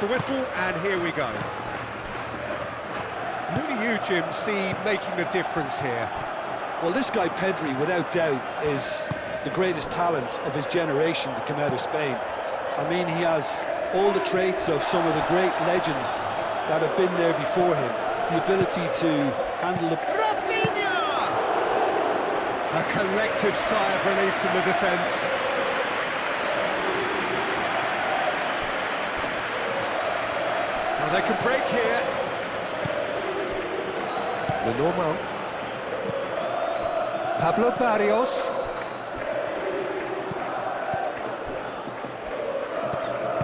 the whistle, and here we go. Who do you, Jim, see making the difference here? Well, this guy Pedri, without doubt, is the greatest talent of his generation to come out of Spain. I mean, he has all the traits of some of the great legends that have been there before him. The ability to handle the... Rafinha! A collective sigh of relief from the defence. Well, they can break here. Le Normand. Pablo Barrios.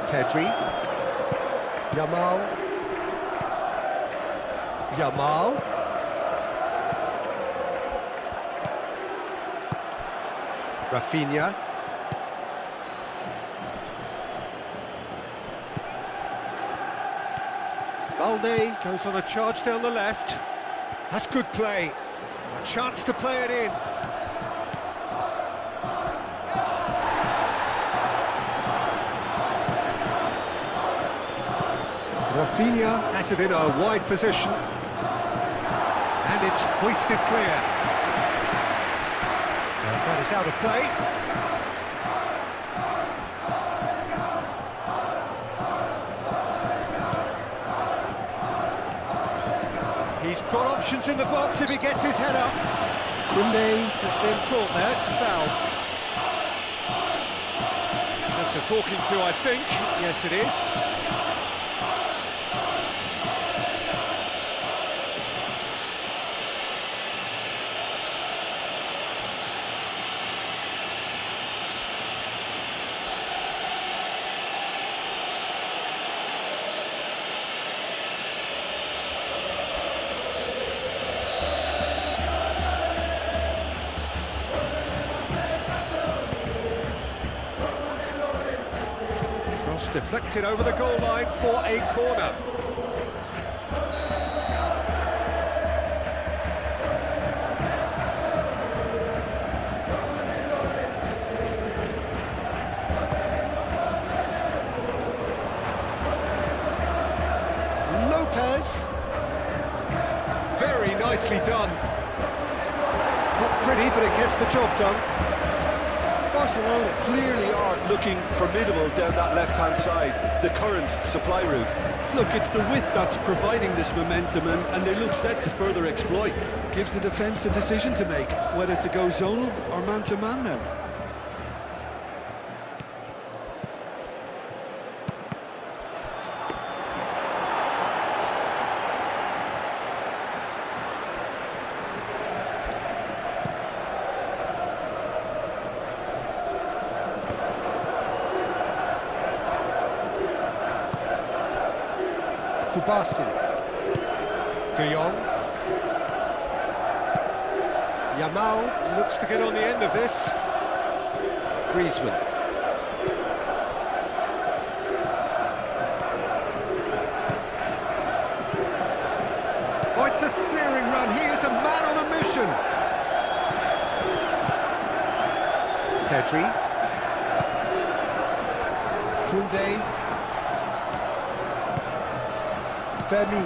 Pedri. Yamal. Rafinha. Balde goes on a charge down the left. That's good play. A chance to play it in. Rafinha has it in a wide position. And it's hoisted clear. And that is out of play. He's got options in the box if he gets his head up. Koundé has been caught there, it's a foul. Just a talking to, I think. Yes, it is. Deflected over the goal line for a corner. Lopez. Very nicely done. Not pretty, but it gets the job done. Barcelona clearly are looking formidable down that left-hand side, the current supply route. Look, it's the width that's providing this momentum, and they look set to further exploit. Gives the defence a decision to make, whether to go zonal or man-to-man now. Kubasi. De Jong. Yamal looks to get on the end of this. Griezmann. Oh, it's a searing run. He is a man on a mission. Pedri. Koundé. Fermi.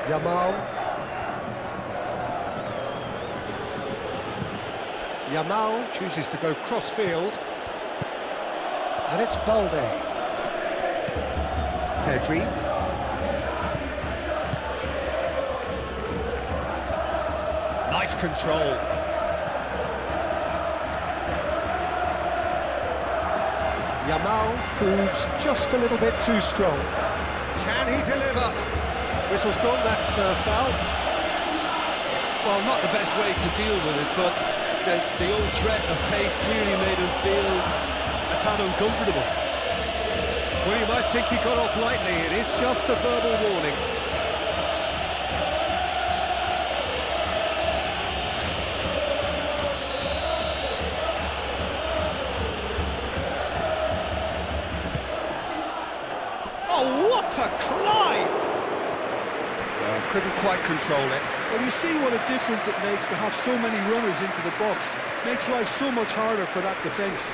Yamal. Yamal chooses to go cross-field. And it's Balde. Pedri. Nice control. Yamal proves just a little bit too strong. Can he deliver? Whistle's gone, that's foul. Well, not the best way to deal with it, but the old threat of pace clearly made him feel a tad uncomfortable. Well, you might think he got off lightly. It is just a verbal warning. Oh, what a climb! Couldn't quite control it. Well, you see what a difference it makes to have so many runners into the box. Makes life so much harder for that defence.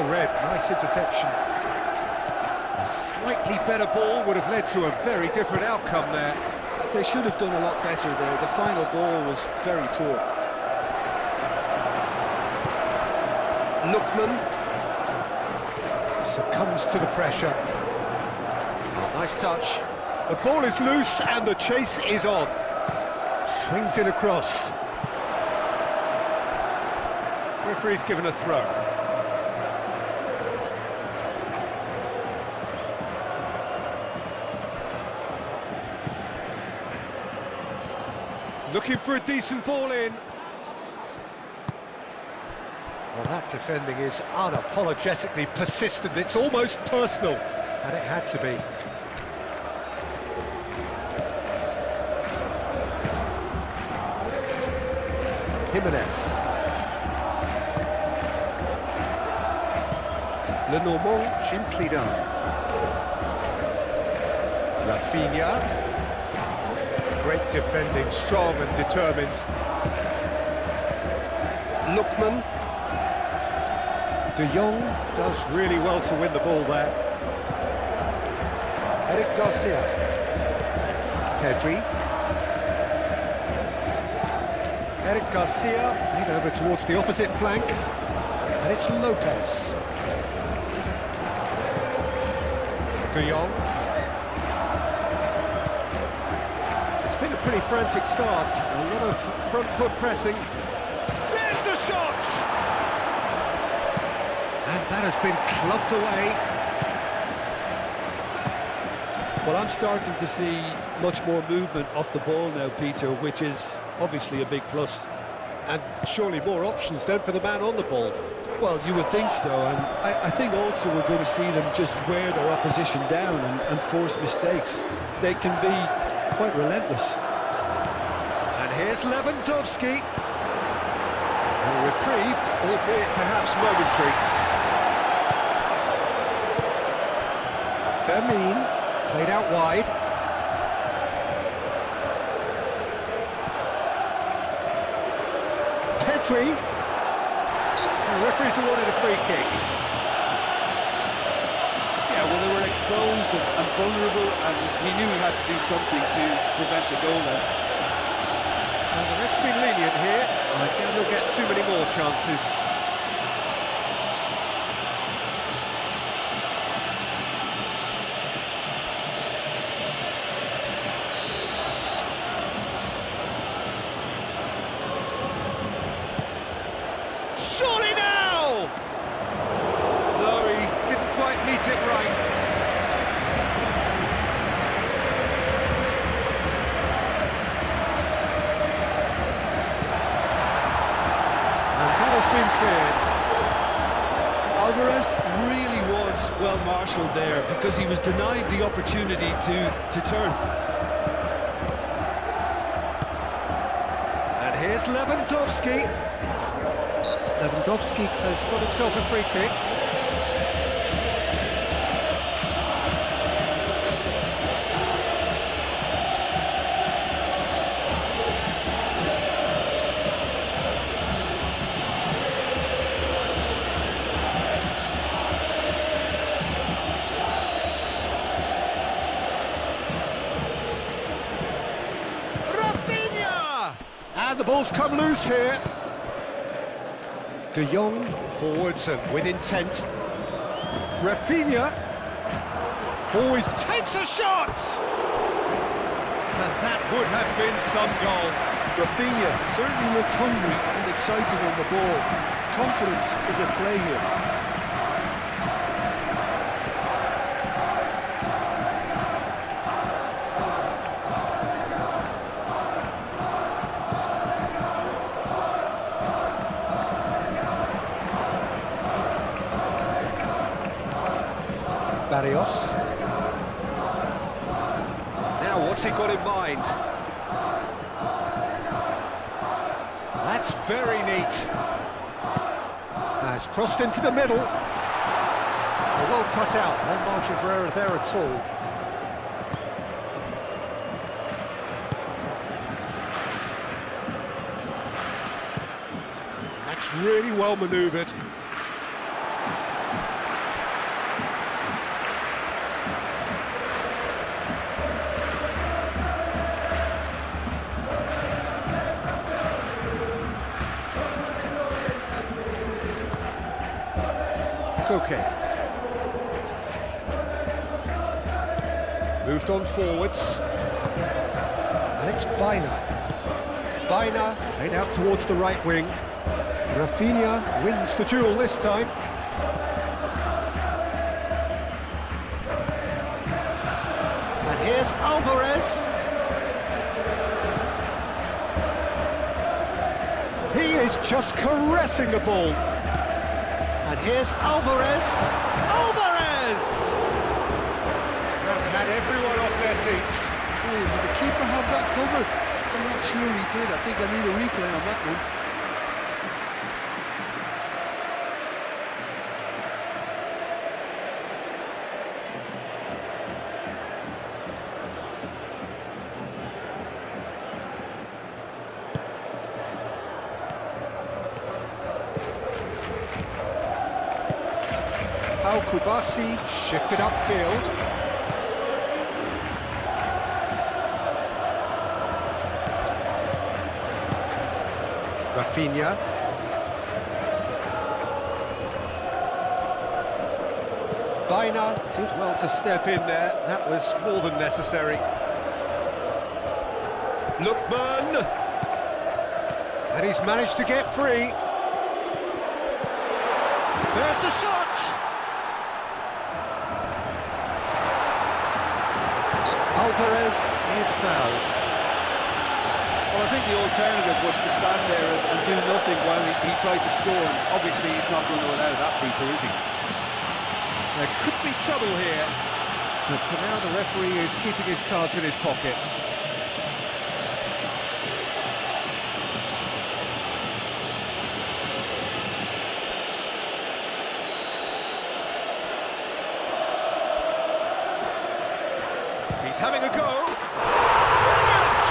Well read, nice interception. A slightly better ball would have led to a very different outcome there. They should have done a lot better there. The final ball was very poor. Lookman succumbs to the pressure. Oh, nice touch. The ball is loose and the chase is on. Swings it across. Referee's given a throw. Looking for a decent ball in. Well, that defending is unapologetically persistent. It's almost personal, and it had to be. Jimenez. Lenormand gently done. Rafinha. Great defending, strong and determined. Lookman. De Jong does really well to win the ball there. Eric Garcia. Pedri. Eric Garcia, played over towards the opposite flank. And it's Lopez. De Jong. It's been a pretty frantic start. A lot of front foot pressing. There's the shot! And that has been clubbed away. Well, I'm starting to see much more movement off the ball now, Peter, which is obviously a big plus. And surely more options then for the man on the ball. Well, you would think so, and I think also we're going to see them just wear their opposition down and force mistakes. They can be quite relentless. And here's Lewandowski. A reprieve, albeit perhaps momentary. Fermin, played out wide. Pedri. The referee's awarded a free kick. Yeah, well, they were exposed and vulnerable, and he knew he had to do something to prevent a goal there. Well, the ref's been lenient here. I doubt he'll get too many more chances. Surely now! No, he didn't quite meet it right. And that has been cleared. Alvarez really was well-marshalled there because he was denied the opportunity to turn. And here's Lewandowski. Lewandowski has got himself a free kick. Rafinha! And the ball's come loose here. De Jong forwards and with intent. Rafinha always takes a shot! And that would have been some goal. Rafinha certainly looked hungry and excited on the ball. Confidence is at play here. Barrios. Now what's he got in mind? That's very neat. Now it's crossed into the middle. Well cut out, no margin for error there at all. That's really well manoeuvred. okay. Moved on forwards. And it's Baina. Baina played out towards the right wing. Rafinha wins the duel this time. And here's Alvarez. He is just caressing the ball. And here's Alvarez. Alvarez! That had everyone off their seats. Oh, did the keeper have that covered? I'm not sure he did. I think I need a replay on that one. KYRGYZ shifted upfield. Rafinha. Baina did well to step in there. That was more than necessary. Lookman. And he's managed to get free. There's the shot! Alvarez is fouled. Well, I think the alternative was to stand there and do nothing while he tried to score. And obviously, he's not going to allow that, Peter, is he? There could be trouble here, but for now the referee is keeping his cards in his pocket. He's having a go. Brilliant!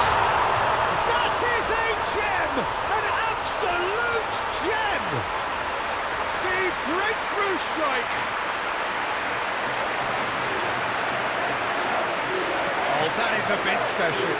That is a gem! An absolute gem! The breakthrough strike! Oh, that is a bit special.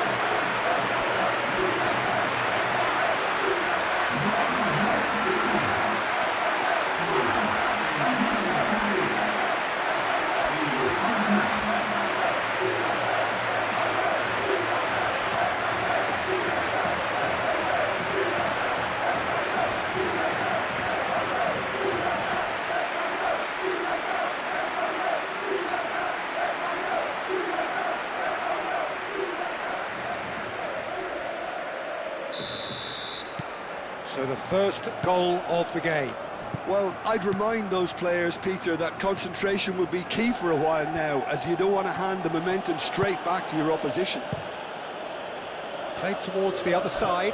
So the first goal of the game. Well, I'd remind those players, Peter, that concentration will be key for a while now, as you don't want to hand the momentum straight back to your opposition. Played towards the other side.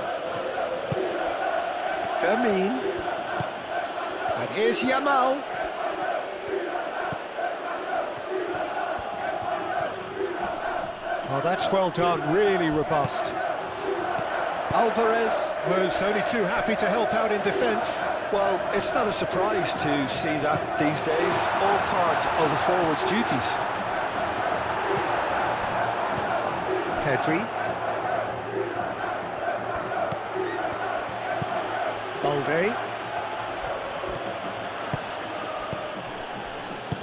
Fermin. And here's Yamal. Oh, that's well done, really robust. Alvarez was only too happy to help out in defence. Well, it's not a surprise to see that these days, all part of a forward's duties. Pedri. Balde.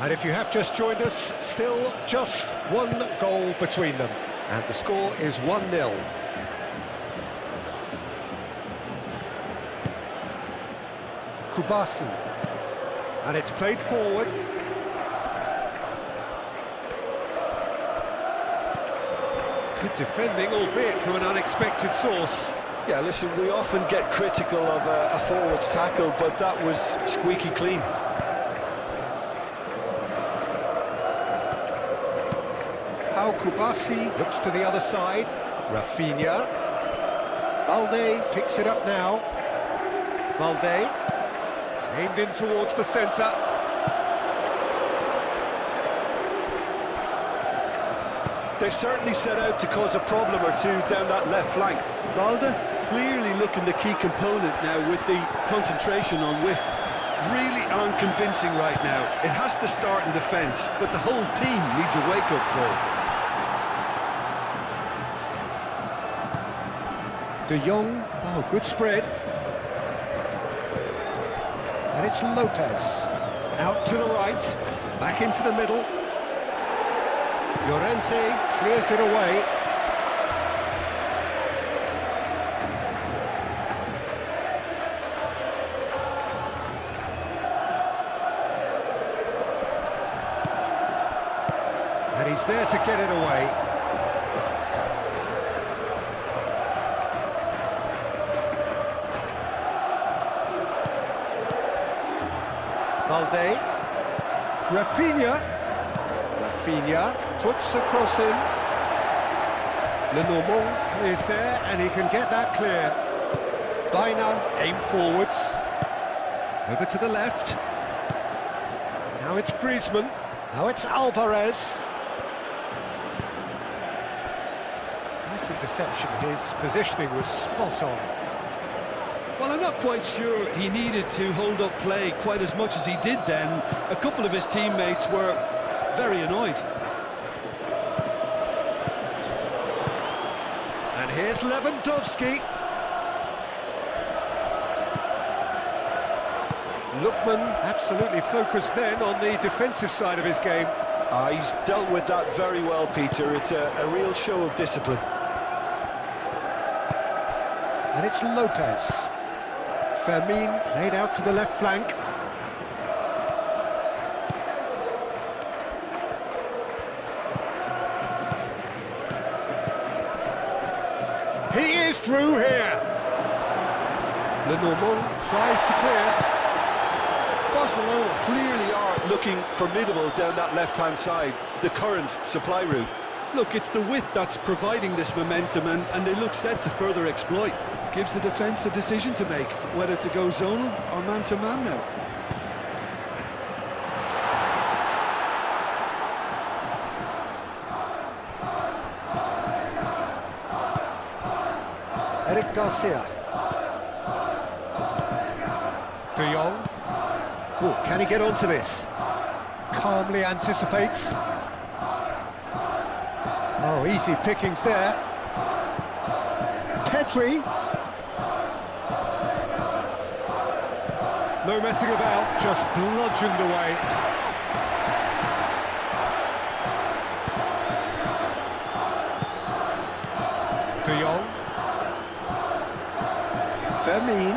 And if you have just joined us, still just one goal between them. And the score is 1-0. KYRGYZ. And it's played forward. Good defending, albeit from an unexpected source. Yeah, listen, we often get critical of a forward's tackle, but that was squeaky clean. KYRGYZ looks to the other side. Rafinha. Balde picks it up now. Balde. Aimed in towards the centre. They've certainly set out to cause a problem or two down that left flank. Balde clearly looking the key component now with the concentration on width. Really unconvincing right now. It has to start in defence, but the whole team needs a wake-up call. De Jong, oh, good spread. And it's Lopez. Out to the right, back into the middle. Llorente clears it away. And he's there to get it away. Balde. Rafinha puts a cross in. Lenormand is there and he can get that clear. Dina aim forwards. Over to the left. Now it's Griezmann. Now it's Alvarez. Nice interception. His positioning was spot on. Well, I'm not quite sure he needed to hold up play quite as much as he did then. A couple of his teammates were very annoyed. And here's Lewandowski. Lookman absolutely focused then on the defensive side of his game. He's dealt with that very well, Peter. It's a real show of discipline. And it's Lopez. Fermin played out to the left flank. He is through here. Lenormand tries to clear. Barcelona clearly are looking formidable down that left-hand side, the current supply route. Look, it's the width that's providing this momentum, and they look set to further exploit. Gives the defence a decision to make, whether to go zonal or man-to-man now. Eric Garcia. De Jong. Oh, can he get onto this? Calmly anticipates. Oh, easy pickings there. Pedri. No messing about, just bludgeoned away. De Jong. Fermin.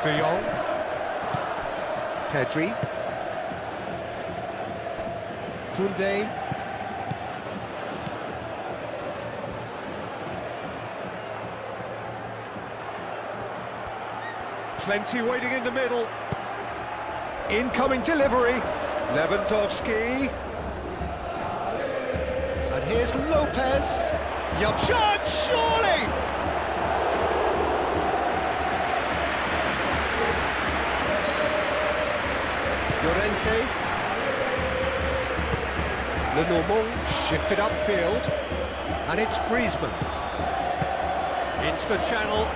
De Jong. Pedri. Koundé. Plenty waiting in the middle. Incoming delivery. Lewandowski. And here's Lopez. Yup, shot, surely! Llorente. Lenormand shifted upfield. And it's Griezmann. Into the channel.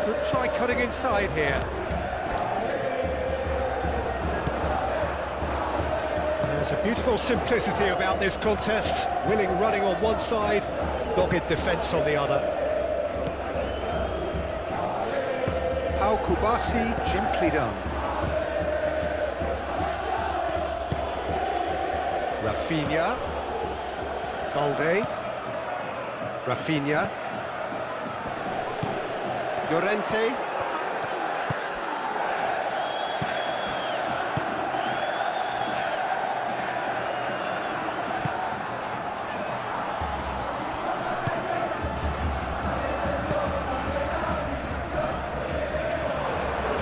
Could try cutting inside here. There's a beautiful simplicity about this contest. Willing running on one side, dogged defence on the other. Pau Kubasi gently done. Rafinha. Balde. Rafinha. Llorente.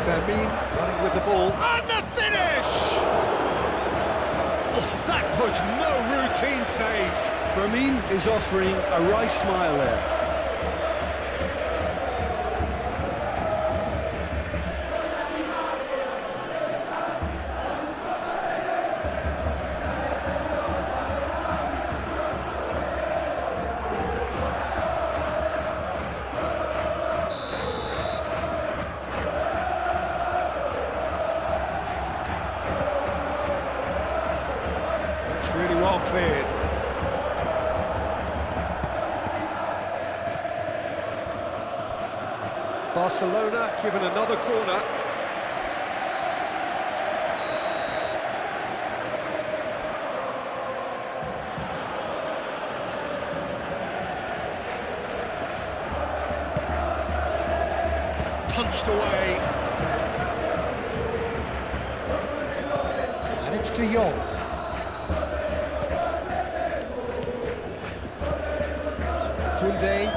Fermin running with the ball. And the finish! Oh, that was no routine save. Fermin is offering a wry smile there. Really well cleared. Barcelona given another corner. poached away. And it's De Jong. Koundé.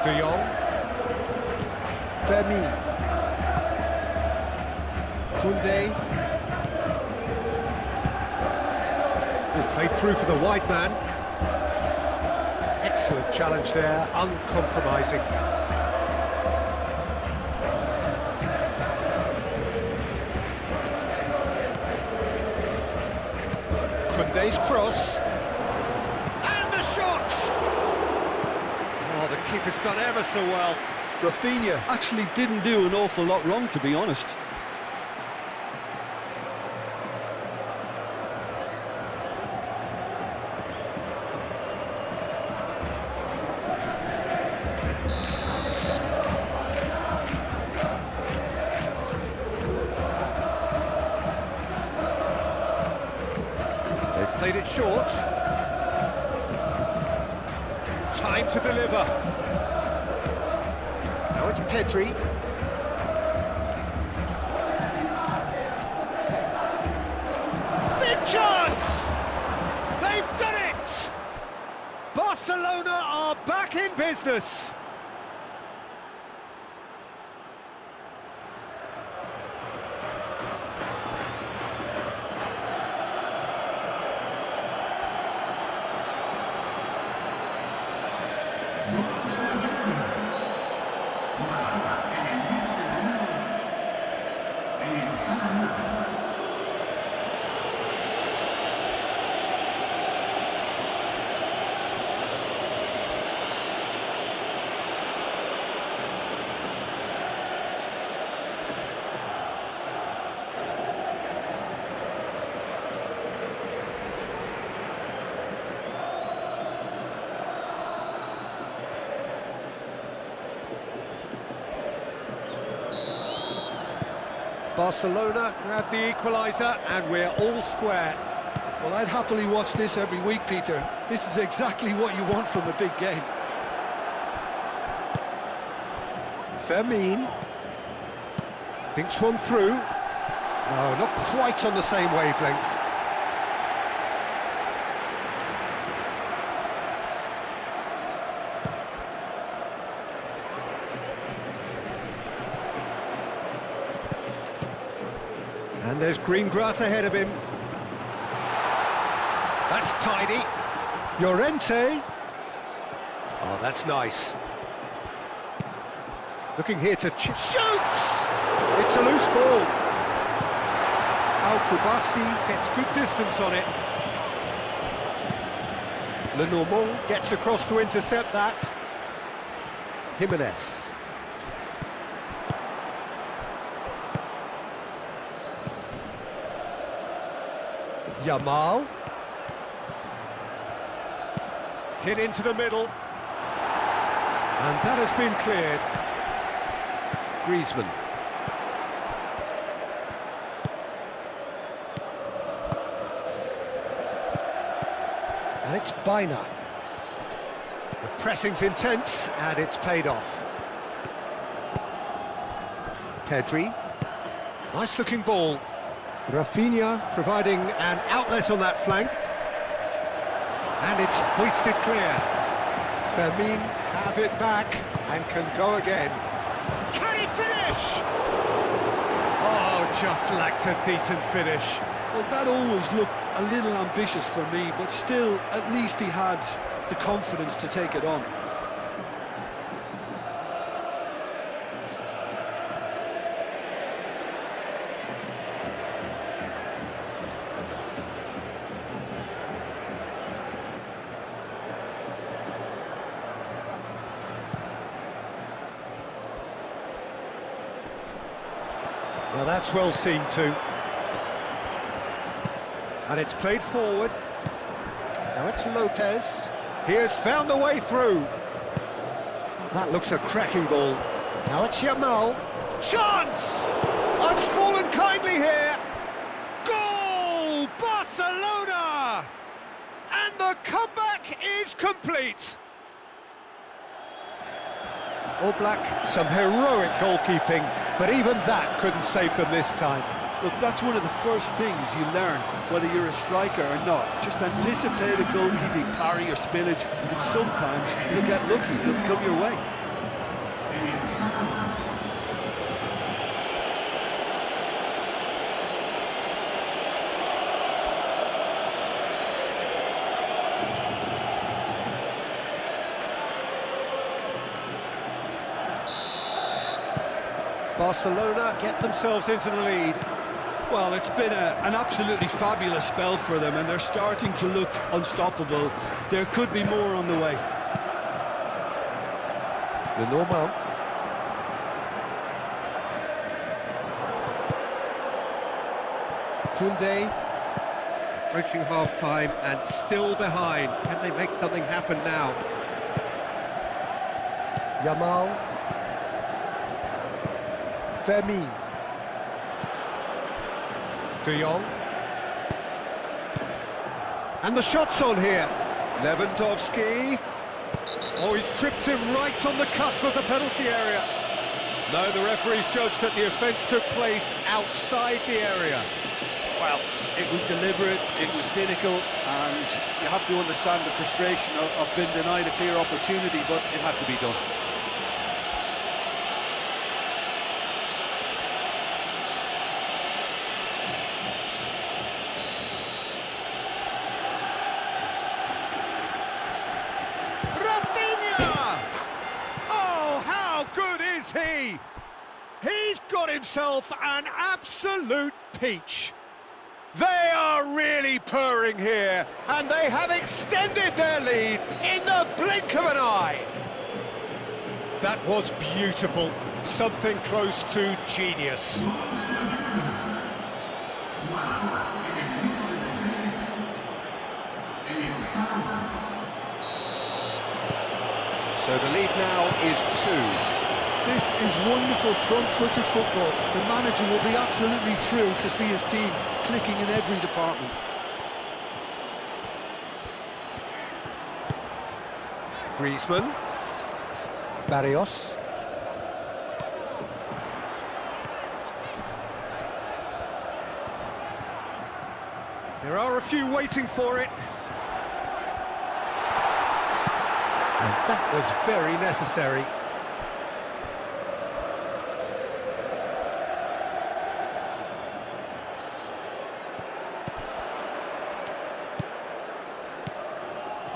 De Jong. Fermin. Koundé. Played through for the wide man. Excellent challenge there, uncompromising. Koundé's cross. And the shot! Oh, the keeper's done ever so well. Rafinha actually didn't do an awful lot wrong, to be honest. They've played it short. Time to deliver. Now it's Pedri. Big chance! They've done it! Barcelona are back in business. Barcelona grab the equalizer and we're all square. Well, I'd happily watch this every week, Peter. This is exactly what you want from a big game. Fermin thinks one through. No, not quite on the same wavelength. And there's green grass ahead of him. That's tidy. Llorente. Oh, that's nice. Looking here to shoots! It's a loose ball. Al-Kubasi gets good distance on it. Lenormand gets across to intercept that. Jimenez. Yamal. Hit into the middle. And that has been cleared. Griezmann. And it's Baina. The pressing's intense, and it's paid off. Pedri. Nice-looking ball. Rafinha providing an outlet on that flank. And it's hoisted clear. Fermin have it back and can go again. Can he finish? Oh, just lacked a decent finish. Well, that always looked a little ambitious for me, but still, at least he had the confidence to take it on. Well, that's well seen too. And it's played forward. Now it's Lopez. He has found the way through. Oh, that looks a cracking ball. Now it's Yamal. Chance! Oh, it's fallen kindly here. Goal! Barcelona! And the attack is complete. All Black, some heroic goalkeeping, but even that couldn't save them this time. Look, that's one of the first things you learn, whether you're a striker or not. Just anticipate a goalkeeping parry or spillage, and sometimes you'll get lucky, it'll come your way. Barcelona get themselves into the lead. Well, it's been an absolutely fabulous spell for them, and they're starting to look unstoppable. There could be more on the way. Le Normand. Koundé approaching half-time and still behind. Can they make something happen now? Yamal. Vermeer. De Jong. And the shot's on here. Lewandowski. Oh, he's tripped him right on the cusp of the penalty area. No, the referee's judged that the offence took place outside the area. Well, it was deliberate, it was cynical, and you have to understand the frustration of being denied a clear opportunity, but it had to be done. He's got himself an absolute peach. They are really purring here, and they have extended their lead in the blink of an eye. That was beautiful, something close to genius. So the lead now is 2. This is wonderful front-footed football. The manager will be absolutely thrilled to see his team clicking in every department. Griezmann. Barrios. There are a few waiting for it. And that was very necessary.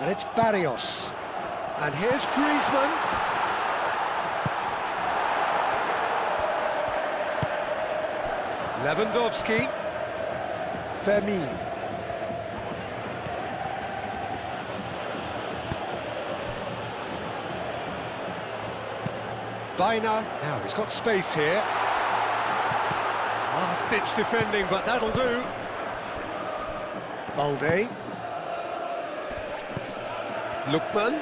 And it's Barrios. And here's Griezmann. Lewandowski. Vermeer. Baina. Now he's got space here. Last-ditch defending, but that'll do. Balde. Lookman.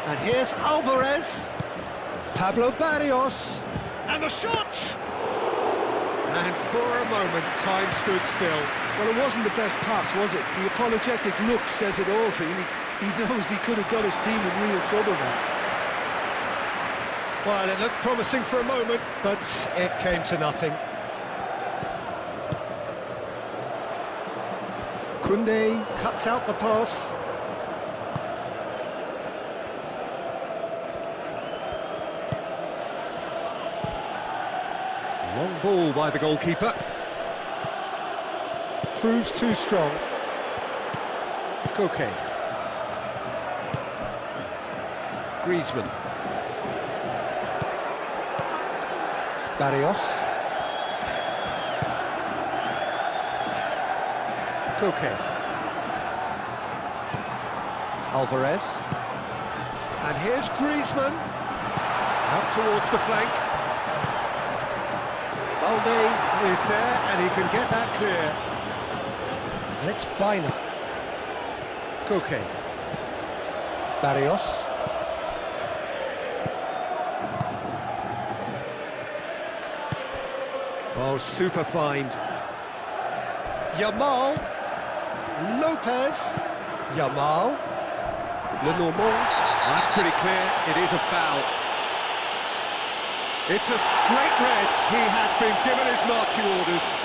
And here's Alvarez. Pablo Barrios. And the shot! And for a moment, time stood still. Well, it wasn't the best pass, was it? The apologetic look says it all, really. He knows he could have got his team in real trouble now. Well, it looked promising for a moment, but it came to nothing. Koundé cuts out the pass. Long ball by the goalkeeper. Proves too strong. Koke. Griezmann. Barrios. Koke. Alvarez. And here's Griezmann. Out towards the flank. Balde is there, and he can get that clear. And it's Baina. Koke. Barrios. Oh, super find. Yamal. Lopez. Yamal. Lenormand. That's pretty clear, it is a foul. It's a straight red. He has been given his marching orders.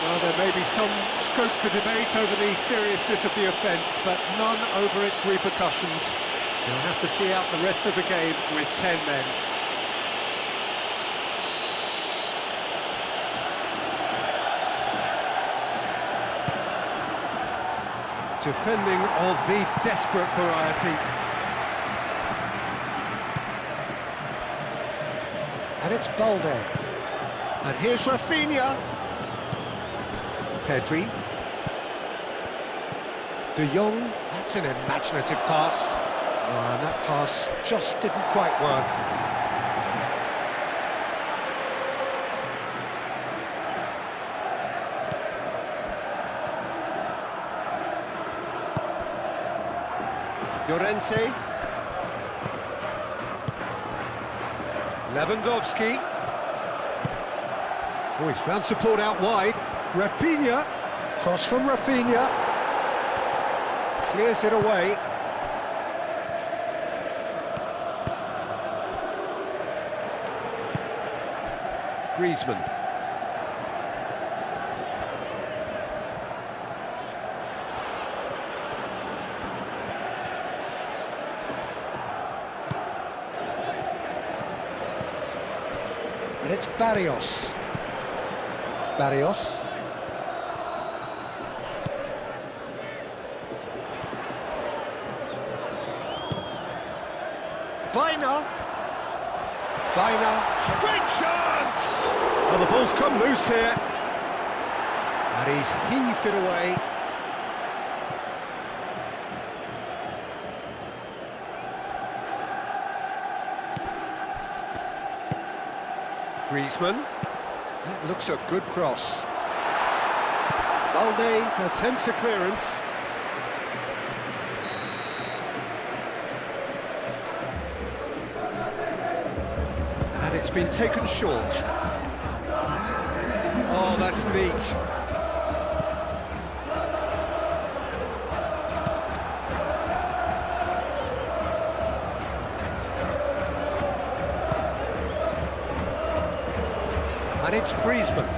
Well, there may be some scope for debate over the seriousness of the offence, but none over its repercussions. He'll have to see out the rest of the game with 10 men. Defending of the desperate variety. And it's Balde. And here's Rafinha. Pedri. De Jong. That's an imaginative pass. And that pass just didn't quite work. Llorente. Lewandowski. Oh, he's found support out wide. Rafinha. Cross from Rafinha. Clears it away. Griezmann. And it's Barrios. Barrios. Baina. Baina. Great chance! Well, the ball's come loose here. And he's heaved it away. Griezmann. That looks a good cross. Balde attempts a clearance. And it's been taken short. Oh, that's neat. And it's Griezmann.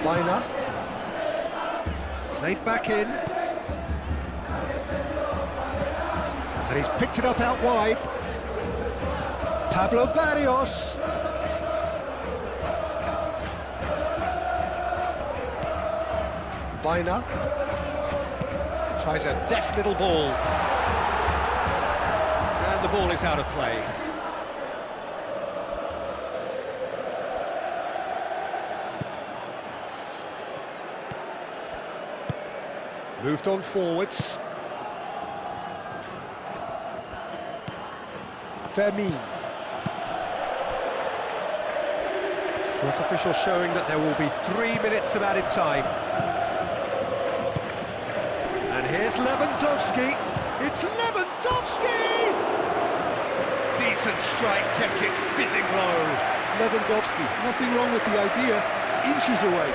Baina. Played back in. And he's picked it up out wide. Pablo Barrios. Baina. Tries a deft little ball. And the ball is out of play. Moved on forwards. Vermeer. Sports official showing that there will be 3 minutes of added time. And here's Lewandowski. It's Lewandowski! Decent strike, kept it fizzing low. Lewandowski, nothing wrong with the idea, inches away.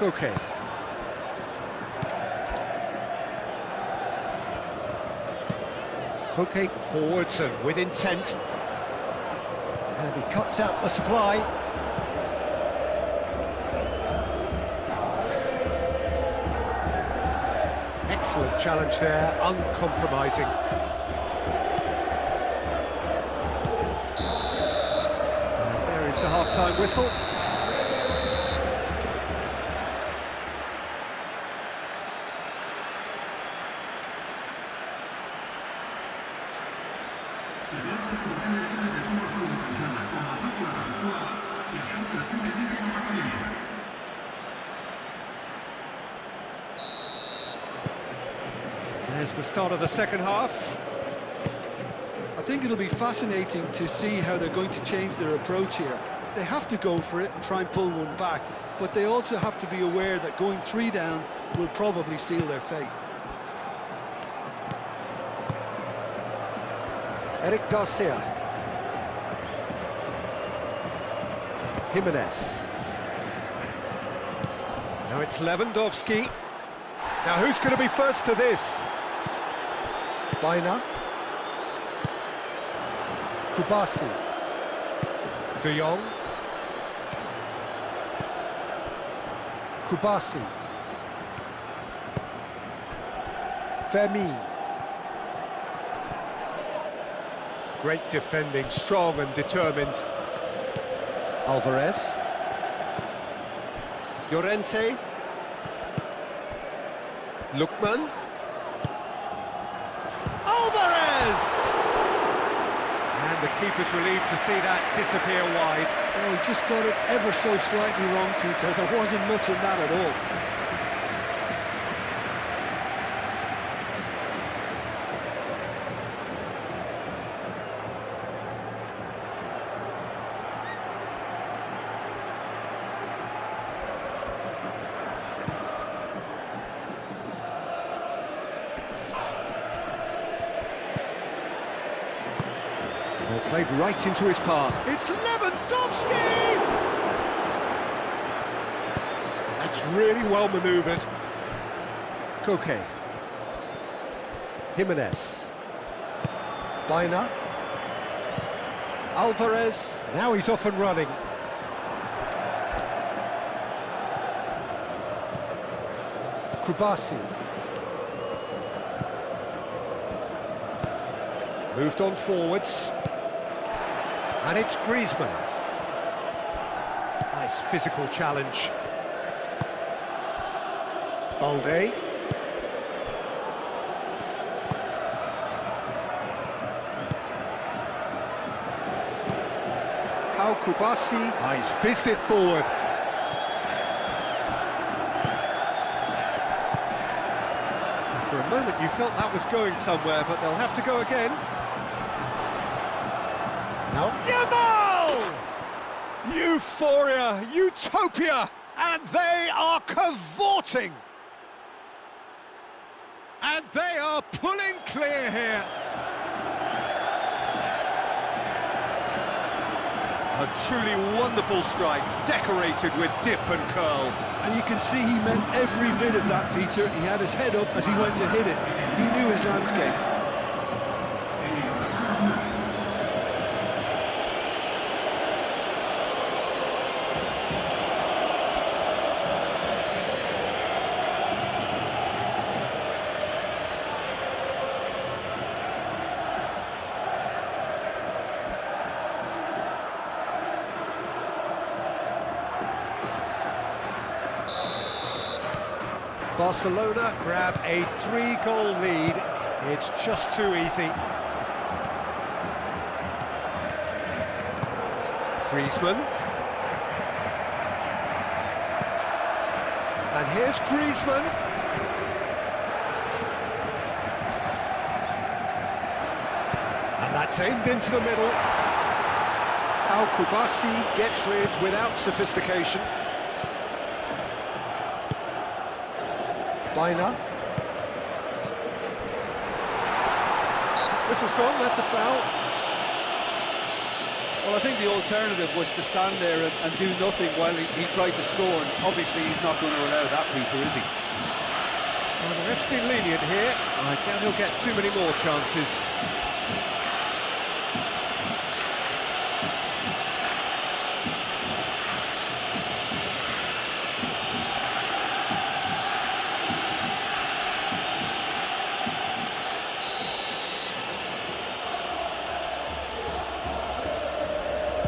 Okay. Koke forwards and with intent. And he cuts out the supply. Excellent challenge there, uncompromising. And there is the half-time whistle. There's the start of the second half. think it'll be fascinating to see how they're going to change their approach here. They have to go for it and try and pull one back, but they also have to be aware that going 3 down will probably seal their fate. Eric Garcia. Jimenez. Now it's Lewandowski. Now who's going to be first to this? Bina. Kubasi. De Jong. Kubasi. Fermin. Great defending, strong and determined. Alvarez. Llorente. Lookman. Alvarez! And the keeper's relieved to see that disappear wide. Oh, he just got it ever so slightly wrong, Peter. There wasn't much in that at all. Well, played right into his path. It's Lewandowski! That's really well manoeuvred. Koke. Jimenez. Bina. Alvarez. Now he's off and running. Kubasi. Moved on forwards. And it's Griezmann. Nice physical challenge. Balde. Pau Kubasi. Ah, he's fizzed it forward. And for a moment you felt that was going somewhere, but they'll have to go again. Now, Yamal! Euphoria, utopia, and they are cavorting. And they are pulling clear here. A truly wonderful strike, decorated with dip and curl. And you can see he meant every bit of that, Peter. He had his head up as he went to hit it. He knew his landscape. Barcelona grab a 3-goal lead. It's just too easy. Griezmann. And here's Griezmann. And that's aimed into the middle. Pau Kubasi gets rid without sophistication. Bina. This is gone, that's a foul. Well, I think the alternative was to stand there and do nothing while he tried to score, and obviously he's not going to allow that, Peter, is he? Well, the ref's been lenient here. I doubt he'll get too many more chances.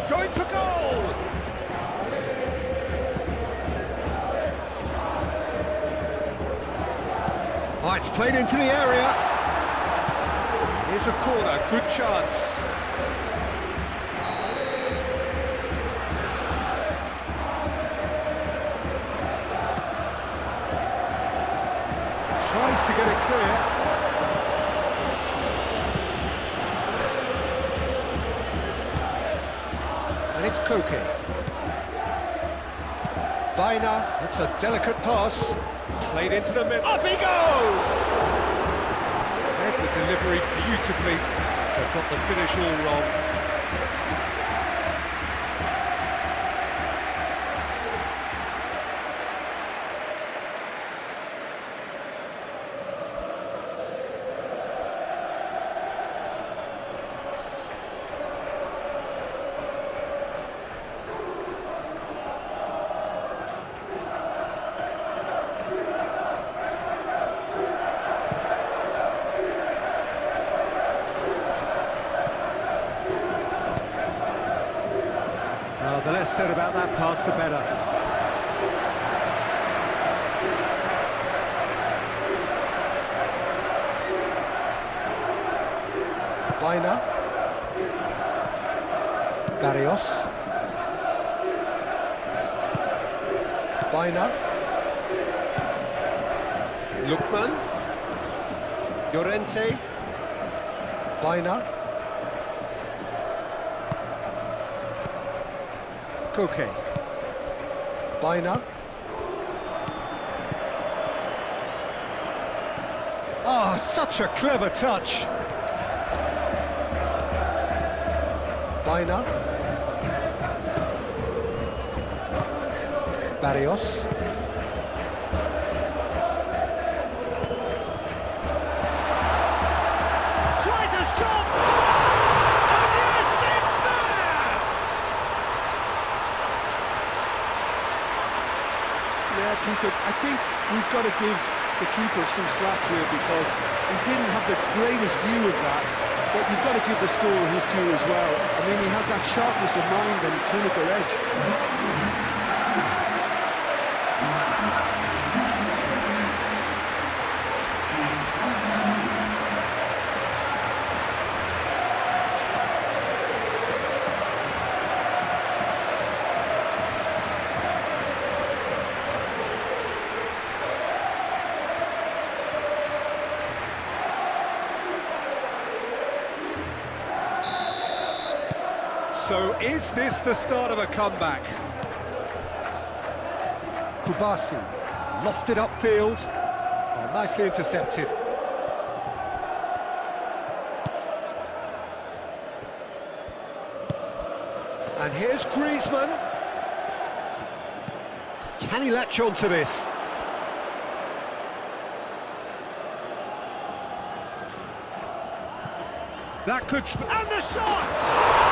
Going for goal! Oh, it's played into the area. Here's a corner, good chance. Tries to get it clear. It's Koke. Baina, it's a delicate pass. Played into the middle. Up he goes! Read the delivery beautifully. They've got the finish all wrong. Well, the less said about that pass, the better. Baina. Barrios. Baina. Lukman. Llorente. Baina. Koke. Baina. Oh, such a clever touch. Baina. Barrios. Tries a shot! And yes, it's there! Yeah, Peter, I think we've got to give the keeper some slack here because he didn't have the greatest view of that, but you've got to give the scorer his due as well. I mean, he had that sharpness of mind and clinical edge. So is this the start of a comeback? Kubasi, lofted upfield, oh, nicely intercepted. And here's Griezmann. Can he latch on to this? That could... And the shot!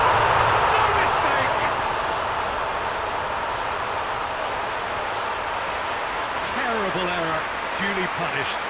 Terrible error, duly punished.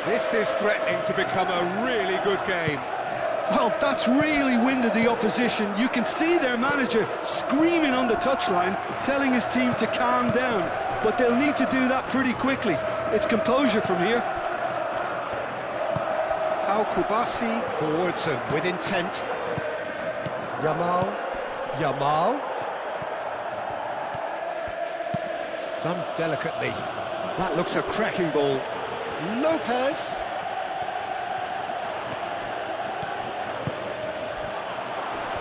This is threatening to become a really good game. Well, that's really winded the opposition. You can see their manager screaming on the touchline, telling his team to calm down, but they'll need to do that pretty quickly. It's composure from here. Al Kubasi forwards and with intent. Yamal. Done delicately. That looks a cracking ball. Lopez.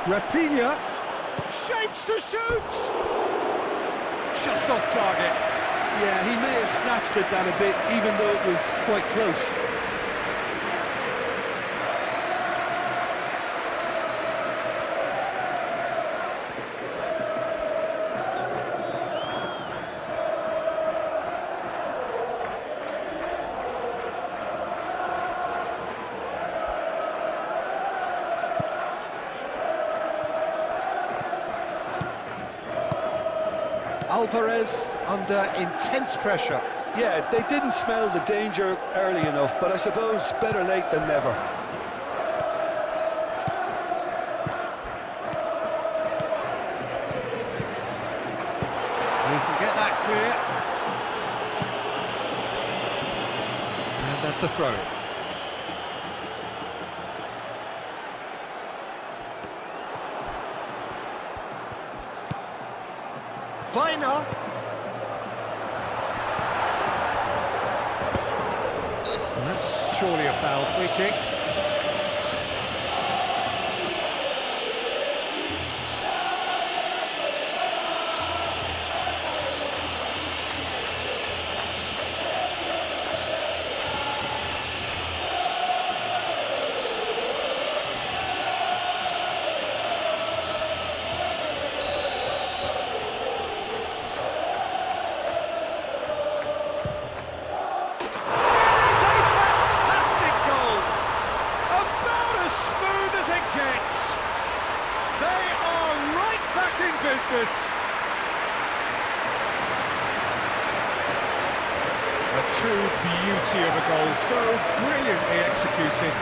Rafinha. Shapes to shoot! Just off target. Yeah, he may have snatched at that a bit, even though it was quite close. Alvarez under intense pressure. Yeah, they didn't smell the danger early enough, but I suppose better late than never. That's a throw. Viner. Well, that's surely a foul. Free kick. Business. A true beauty of a goal, so brilliantly executed.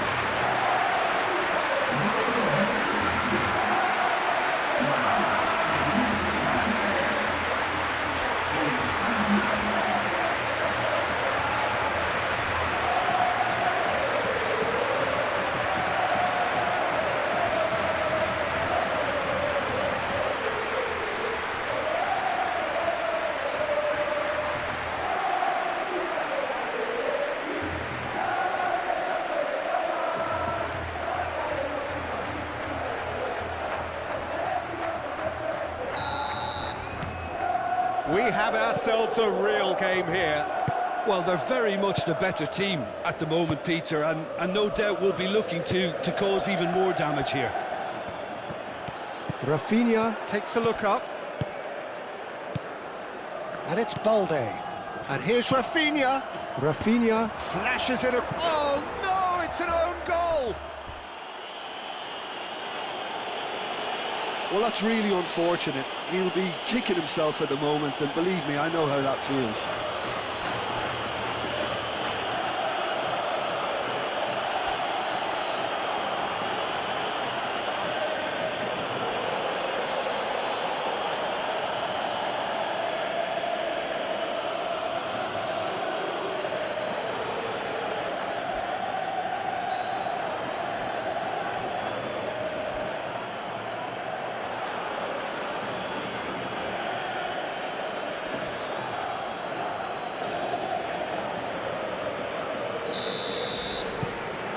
We have ourselves a real game here. Well, they're very much the better team at the moment, Peter, and no doubt will be looking to cause even more damage here. Rafinha takes a look up. And it's Balde. And here's Rafinha. Rafinha flashes it up. Oh, no, it's an own goal! Well, that's really unfortunate. He'll be kicking himself at the moment, and believe me, I know how that feels.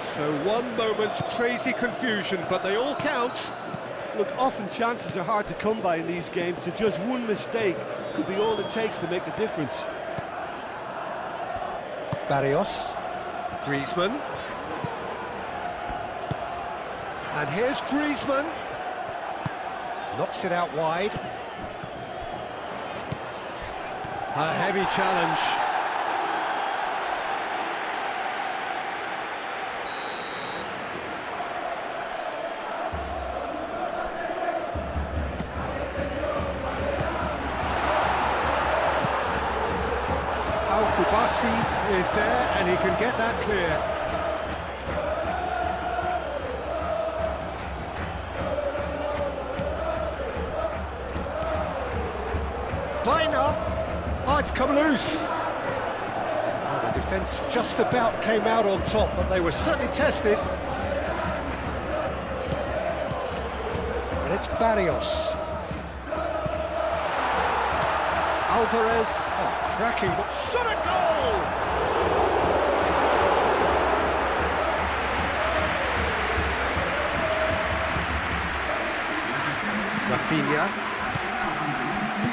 So one moment's crazy confusion, but they all count. Look, often chances are hard to come by in these games, so just one mistake could be all it takes to make the difference. Barrios. Griezmann. And here's Griezmann. Knocks it out wide. A heavy challenge. Kubasi is there, and he can get that clear. Viner! Oh, it's come loose. Oh, the defence just about came out on top, but they were certainly tested. And it's Barrios. Alvarez, oh, cracking, shot a goal! Rafinha.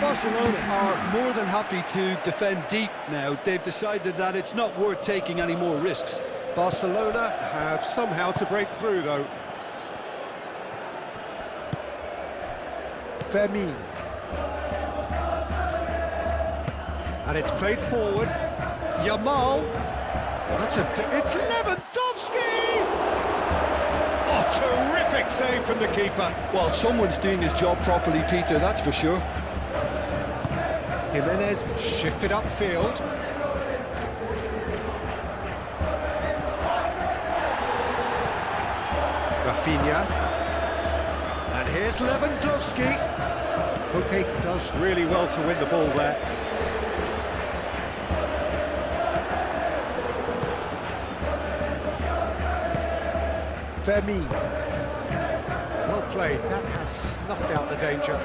Barcelona are more than happy to defend deep now. They've decided that it's not worth taking any more risks. Barcelona have somehow to break through, though. Fermin. And it's played forward. Yamal. Oh, it's Lewandowski! Oh, terrific save from the keeper. Well, someone's doing his job properly, Peter, that's for sure. Jimenez shifted upfield. Rafinha. And here's Lewandowski. Koke does really well to win the ball there. Fermin. Well played, that has snuffed out the danger.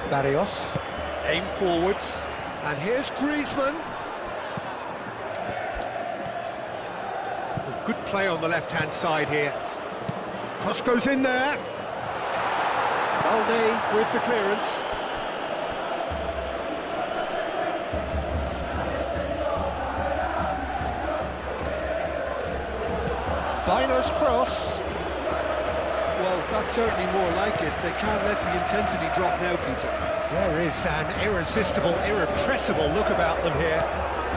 Barrios, aim forwards, and here's Griezmann. Good play on the left-hand side here. Cross goes in there. Balde with the clearance. Dino's cross. Well, that's certainly more like it. They can't let the intensity drop now, Peter. There is an irresistible, irrepressible look about them here.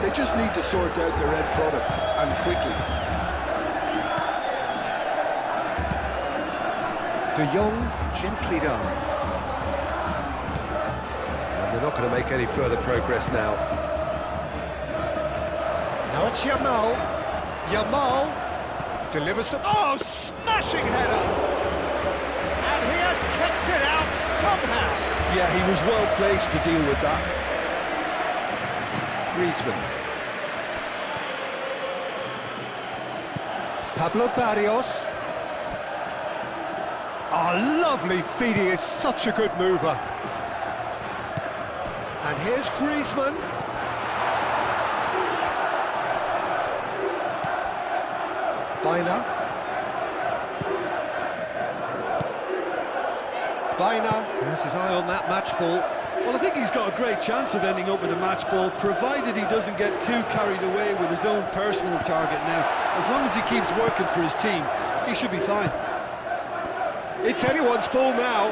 They just need to sort out their end product, and quickly. De Jong, gently done. And they're not going to make any further progress now. Now it's Yamal. Yamal delivers the... Oh, smashing header! And he has kept it out somehow. Yeah, he was well placed to deal with that. Griezmann. Pablo Barrios. Oh, lovely feed, he is such a good mover. And here's Griezmann. Baina. Has his eye on that match ball. Well, I think he's got a great chance of ending up with a match ball, provided he doesn't get too carried away with his own personal target now. As long as he keeps working for his team, he should be fine. It's anyone's ball now.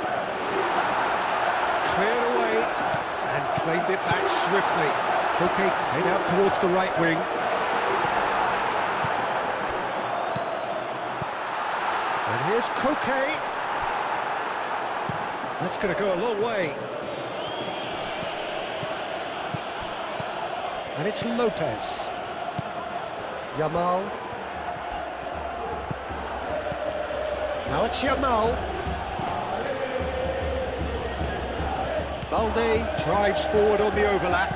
Cleared away and claimed it back swiftly. Koke played out towards the right wing. And here's Koke. That's going to go a long way. And it's Lopez. Yamal. Now it's Yamal. Balde drives forward on the overlap.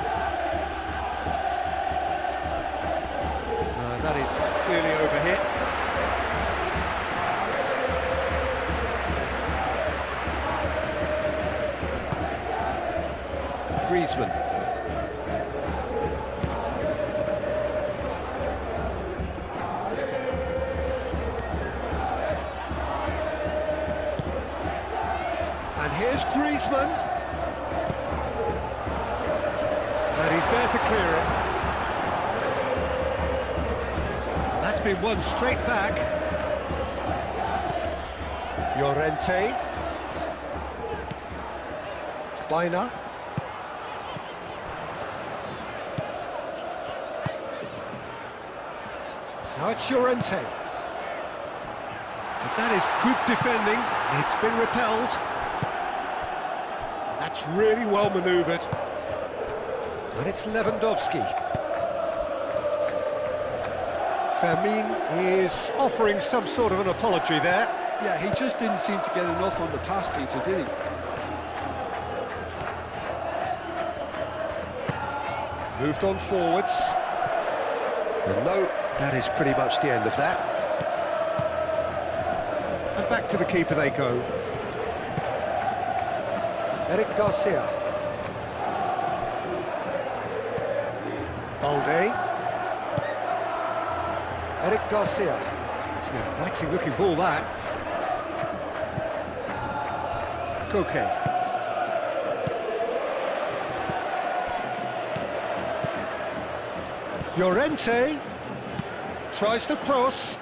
That is clearly overhit. Griezmann. And here's Griezmann. And he's there to clear it. That's been won straight back. Llorente. Baina. Now it's Llorente. But that is good defending. It's been repelled. That's really well manoeuvred. And it's Lewandowski. Fermin is offering some sort of an apology there. Yeah, he just didn't seem to get enough on the pass, Peter, did he? Moved on forwards. And no, that is pretty much the end of that. And back to the keeper they go. Eric Garcia. Balde. Eric Garcia. It's an inviting looking ball, that. Koke. Llorente tries to cross.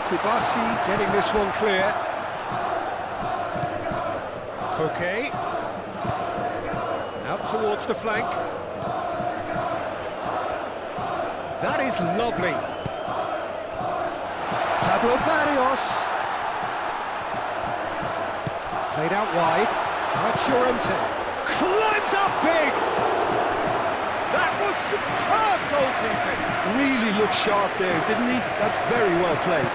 KYRGYZ getting this one clear. Koke out towards the flank. That is lovely. Pablo Barrios. Played out wide. Now it's Llorente. Climbs up big! That was superb goalkeeping. Really looked sharp there, didn't he? That's very well played.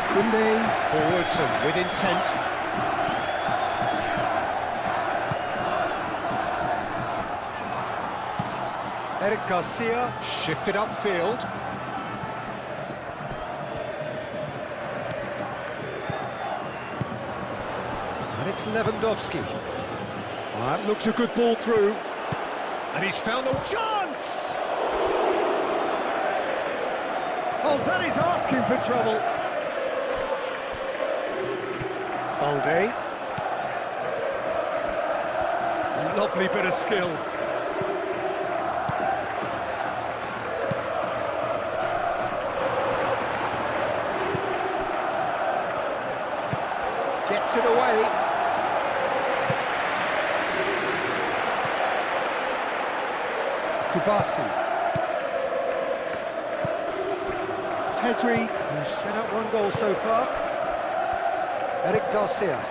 Kunde forwards and with intent. Eric Garcia shifted upfield. And it's Lewandowski. That looks a good ball through. And he's found a chance! Oh, that is asking for trouble. Balde. Lovely bit of skill. Gets it away. Kubasi. Tedri, who's set up one goal so far. Eric Garcia.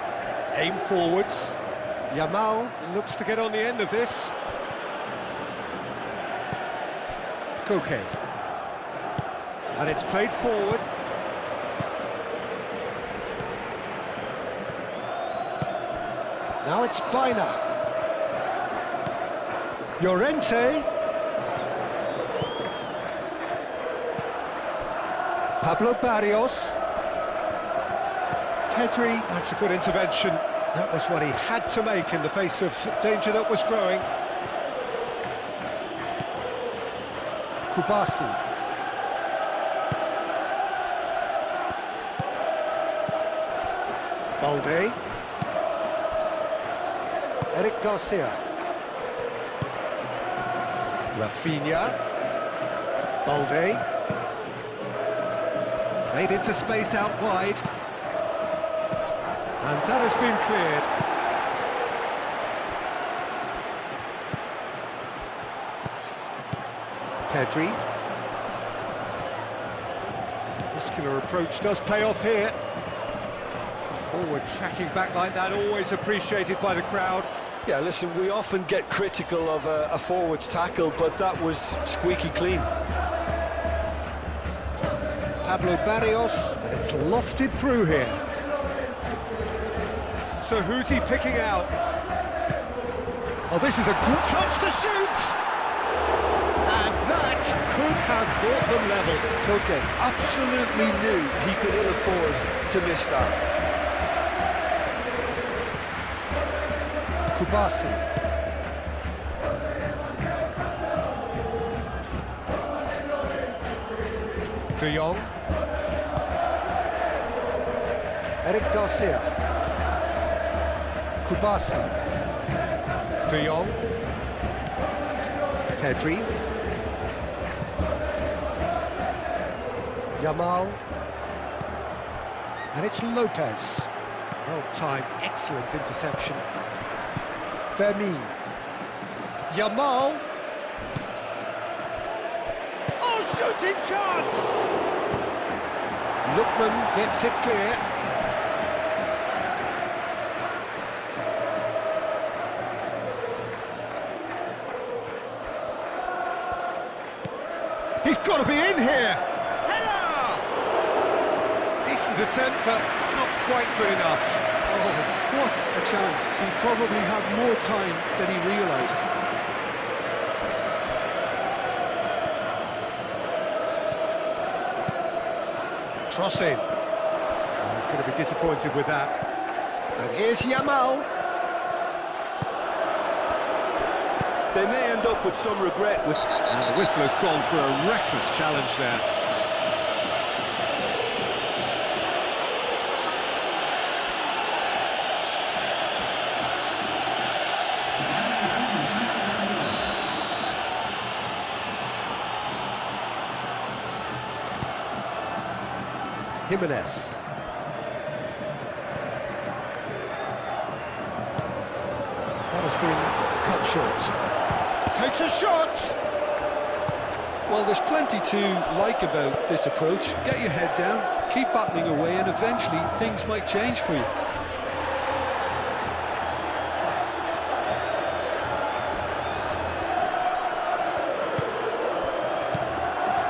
Aim forwards. Yamal looks to get on the end of this. Koke. And it's played forward. Now it's Baina. Llorente. Pablo Barrios. Pedri, that's a good intervention. That was what he had to make in the face of danger that was growing. Kubasi. Balde. Eric Garcia. Rafinha. Balde. Played into space out wide. And that has been cleared. Pedri. Muscular approach does pay off here. Forward tracking back like that, always appreciated by the crowd. Yeah, listen, we often get critical of a forward's tackle, but that was squeaky clean. Pablo Barrios, and it's lofted through here. So who's he picking out? Oh, this is a good chance to shoot! And that could have brought them level. Koke absolutely knew he could ill afford to miss that. Kubasi. De Jong. Eric Garcia. Kubasi. De Jong. Pedri. Yamal. And it's Lopez. Well-timed, excellent interception. Fermin. Yamal. Oh, shooting chance! Lookman gets it clear. He's got to be in here! Header! Decent attempt, but not quite good enough. Oh, what a chance. He probably had more time than he realised. Crossing. He's going to be disappointed with that. And here's Yamal. They may end up with some regret with... And the whistler's gone for a reckless challenge there. Jimenez. That has been cut short. Takes a shot! Well, there's plenty to like about this approach. Get your head down, keep battling away, and eventually things might change for you.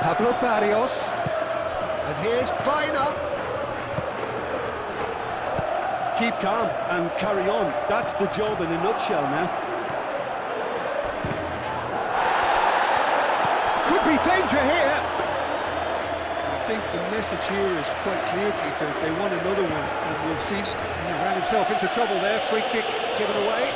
Pablo Barrios. And here's Baina. Keep calm and carry on. That's the job in a nutshell now. Could be danger here. I think the message here is quite clear, Peter. If they want another one, and we'll see. He ran himself into trouble there. Free kick given away.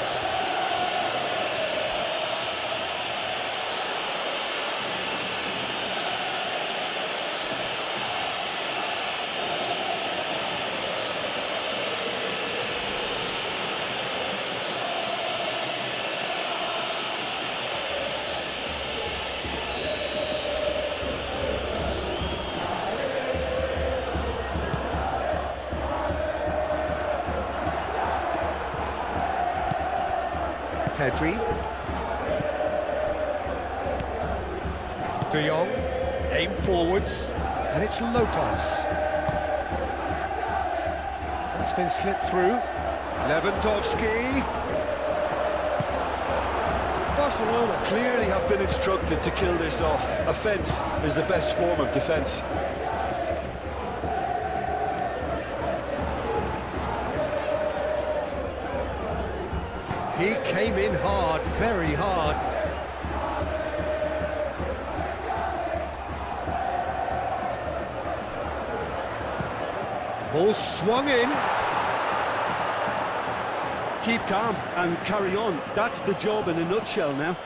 Pedri. De Jong, aim forwards, and it's Lopez. That's been slipped through. Lewandowski. Barcelona clearly have been instructed to kill this off. Offence is the best form of defence. He came in hard, very hard. Ball swung in. Keep calm and carry on. That's the job in a nutshell now.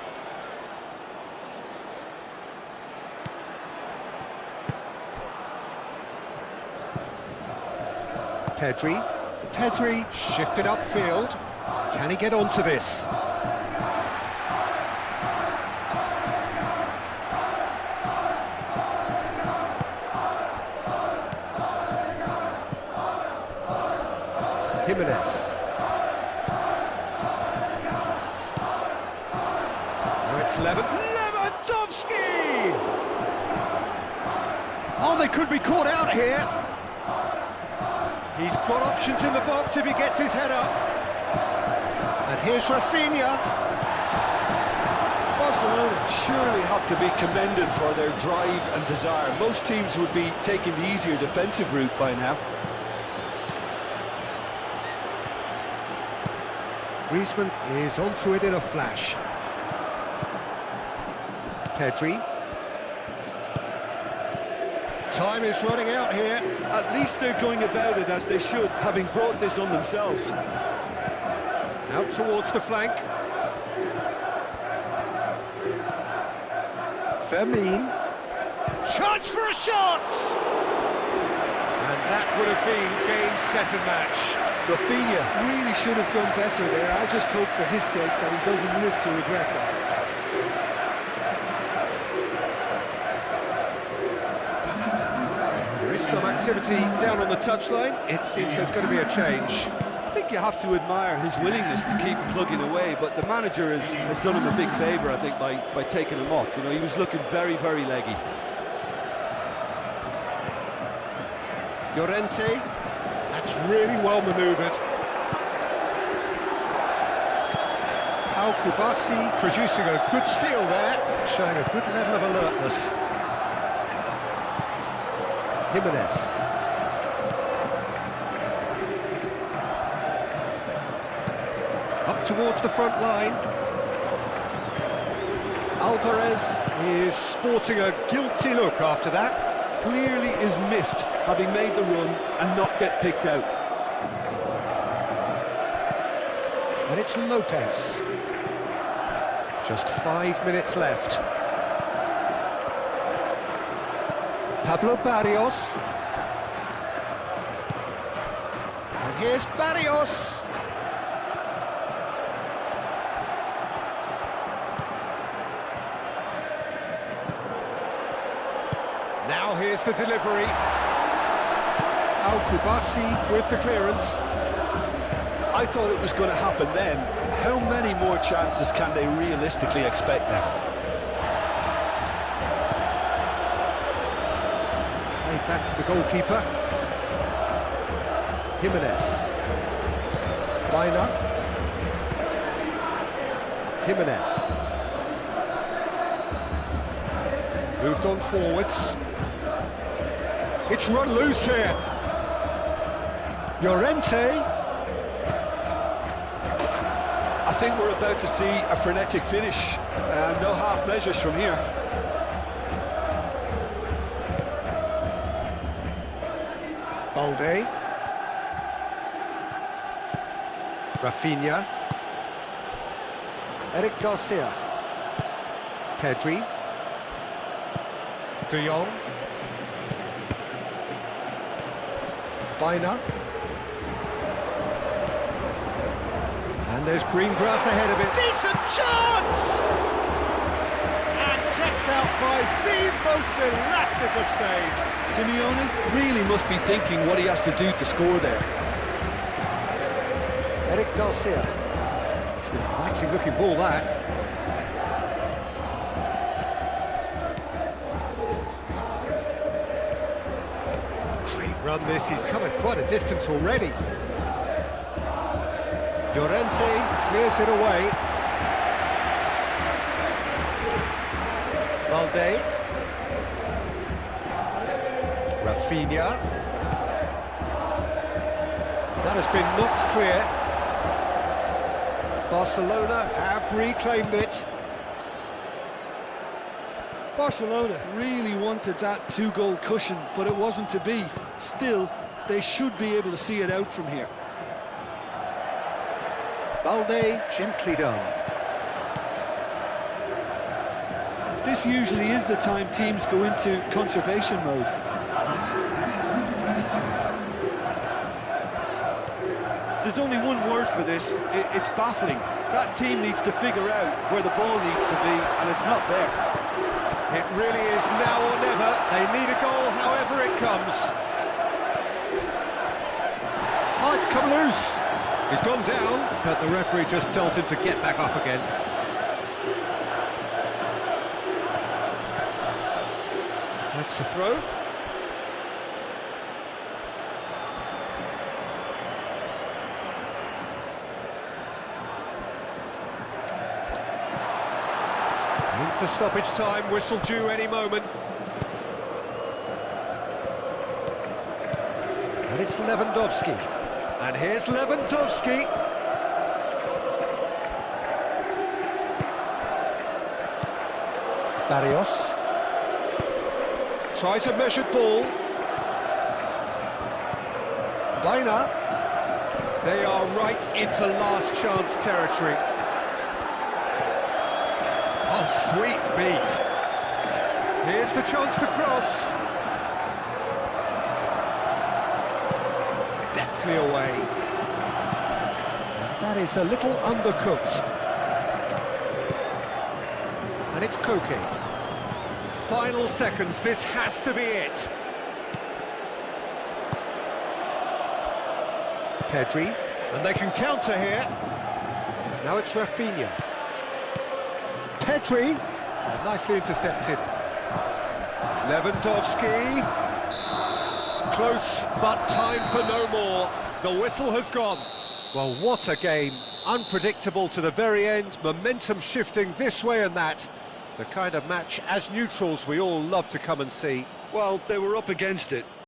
Pedri shifted upfield. Can he get onto this? Jimenez. Now it's Lewandowski! Oh, they could be caught out here. He's got options in the box if he gets his head up. And here's Rafinha. Barcelona surely have to be commended for their drive and desire. Most teams would be taking the easier defensive route by now. Griezmann is onto it in a flash. Pedri. Time is running out here. At least they're going about it as they should, having brought this on themselves. Out towards the flank. Fermin. Chance for a shot! And that would have been game, set and match. Rafinha really should have done better there. I just hope for his sake that he doesn't live to regret that. There is some activity down on the touchline. It seems there's going to be a change. I think you have to admire his willingness to keep plugging away, but the manager has done him a big favour, I think, by taking him off. You know, he was looking very, very leggy. Llorente. That's really well manoeuvred. Al-Kubasi producing a good steal there, showing a good level of alertness. Jimenez. Up towards the front line. Alvarez is sporting a guilty look after that. Clearly is miffed, having made the run and not get picked out. And it's Lopez. Just 5 minutes left. Pablo Barrios. And here's Barrios. Now here's the delivery. Al-Kubasi with the clearance. I thought it was going to happen then. How many more chances can they realistically expect now? Played back to the goalkeeper. Jimenez. Baina. Jimenez. Moved on forwards. It's run loose here. Llorente. think we're about to see a frenetic finish. No half measures from here. Balde. Rafinha. Eric Garcia. Pedri. De Jong. Bina. And there's green grass ahead of it. Decent chance! And kept out by the most elastic of saves. Simeone really must be thinking what he has to do to score there. Eric Garcia. It's an inviting looking ball, that. Great run this, he's covered quite a distance already. Llorente clears it away. Balde. Rafinha. That has been knocked clear. Barcelona have reclaimed it. Barcelona really wanted that two-goal cushion, but it wasn't to be. Still, they should be able to see it out from here. Balde, gently done. This usually is the time teams go into conservation mode. There's only one word for this, it's baffling. That team needs to figure out where the ball needs to be, and it's not there. It really is now or never. They need a goal however it comes. Oh, it's come loose. He's gone down, but the referee just tells him to get back up again. That's the throw. Into stoppage time, whistle due any moment. And it's Lewandowski. And here's Lewandowski. Barrios. Tries a measured ball. Bina. They are right into last chance territory. Oh, sweet feet. Here's the chance to cross. Deftly away. And that is a little undercooked. And it's Koke. Final seconds, this has to be it. Pedri, and they can counter here. Now it's Rafinha. Pedri, nicely intercepted. Lewandowski. Close, but time for no more. The whistle has gone. Well, what a game. Unpredictable to the very end, momentum shifting this way and that. The kind of match, as neutrals, we all love to come and see. Well, they were up against it.